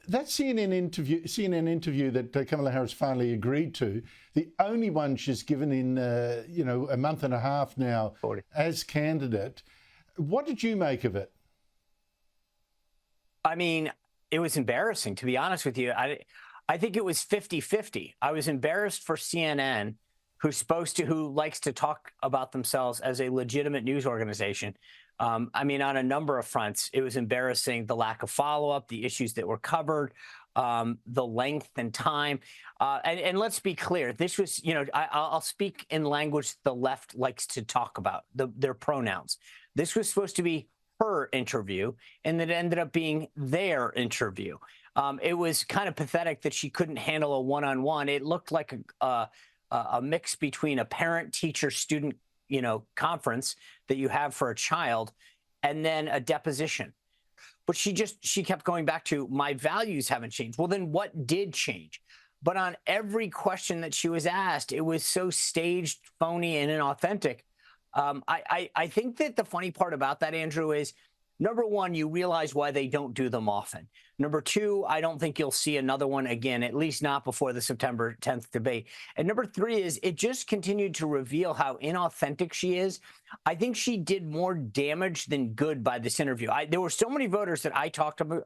that CNN interview that Kamala Harris finally agreed to, the only one she's given in a month and a half now 40. as candidate. What did you make of it? I mean, it was embarrassing, to be honest with you. I think it was 50-50. I was embarrassed for CNN, who likes to talk about themselves as a legitimate news organization. I mean, on a number of fronts, it was embarrassing, the lack of follow-up, the issues that were covered, the length and time. And let's be clear, this was, I'll speak in language the left likes to talk about, their pronouns. This was supposed to be her interview, and it ended up being their interview. It was kind of pathetic that she couldn't handle a one-on-one. It looked like a mix between a parent-teacher-student conference that you have for a child and then a deposition. But she kept going back to, my values haven't changed. Well, then what did change? But on every question that she was asked, it was so staged, phony, and inauthentic. I think that the funny part about that, Andrew, is, number one, you realize why they don't do them often. Number two, I don't think you'll see another one again, at least not before the September 10th debate. And number three is, it just continued to reveal how inauthentic she is. I think she did more damage than good by this interview. There were so many voters that I talked to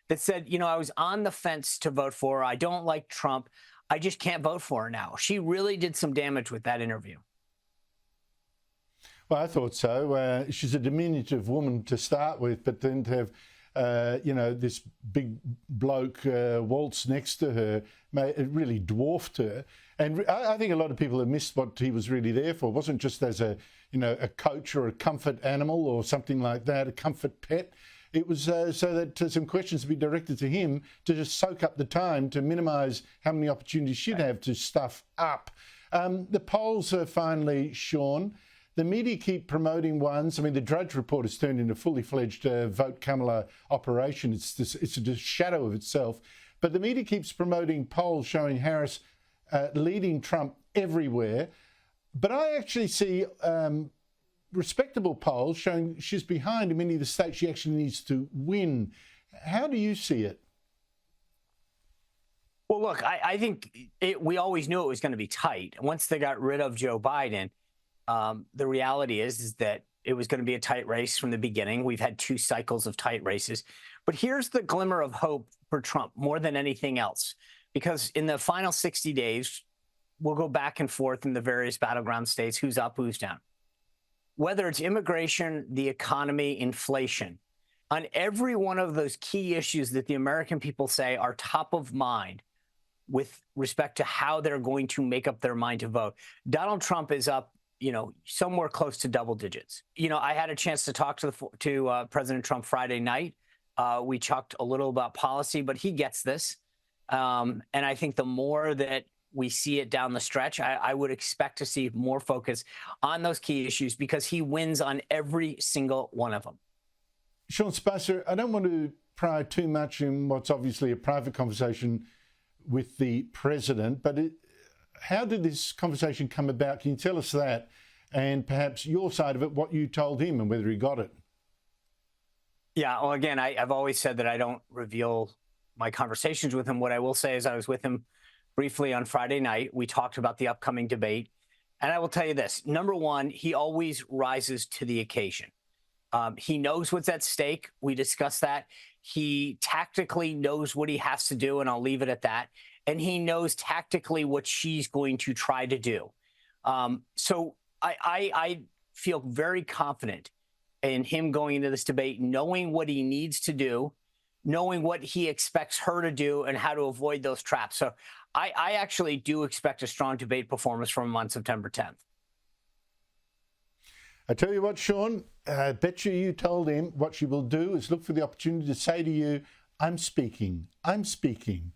that said, I was on the fence to vote for her. I don't like Trump. I just can't vote for her now. She really did some damage with that interview. Well, I thought so. She's a diminutive woman to start with, but then to have, this big bloke waltz next to her, it really dwarfed her. And I think a lot of people have missed what he was really there for. It wasn't just as a coach or a comfort animal or something like that, a comfort pet. It was so that some questions would be directed to him to just soak up the time to minimise how many opportunities she'd have to stuff up. The polls are finally, Sean. The media keep promoting ones. I mean, the Drudge Report has turned into a fully fledged Vote Kamala operation. It's a shadow of itself. But the media keeps promoting polls showing Harris leading Trump everywhere. But I actually see respectable polls showing she's behind in many of the states she actually needs to win. How do you see it? Well, look, I think we always knew it was going to be tight. Once they got rid of Joe Biden, the reality is that it was going to be a tight race from the beginning. We've had 2 cycles of tight races. But here's the glimmer of hope for Trump more than anything else, because in the final 60 days, we'll go back and forth in the various battleground states, who's up, who's down. Whether it's immigration, the economy, inflation, on every one of those key issues that the American people say are top of mind with respect to how they're going to make up their mind to vote, Donald Trump is up somewhere close to double digits. I had a chance to talk to President Trump Friday night. We talked a little about policy, but he gets this. And I think the more that we see it down the stretch, I would expect to see more focus on those key issues because he wins on every single one of them. Sean Spicer, I don't want to pry too much in what's obviously a private conversation with the president, but how did this conversation come about? Can you tell us that? And perhaps your side of it, what you told him and whether he got it. Yeah, well, again, I've always said that I don't reveal my conversations with him. What I will say is I was with him briefly on Friday night. We talked about the upcoming debate. And I will tell you this. Number one, he always rises to the occasion. He knows what's at stake. We discussed that. He tactically knows what he has to do, and I'll leave it at that. And he knows tactically what she's going to try to do. So I feel very confident in him going into this debate, knowing what he needs to do, knowing what he expects her to do and how to avoid those traps. So I actually do expect a strong debate performance from him on September 10th. I tell you what, Sean, I bet you told him what she will do is look for the opportunity to say to you, I'm speaking,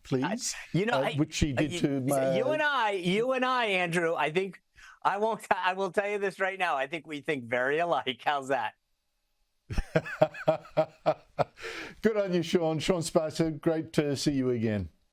please. Which she did to my... You and I, Andrew, I think, I will tell you this right now. I think we think very alike. How's that? Good on you, Sean. Sean Spicer, great to see you again.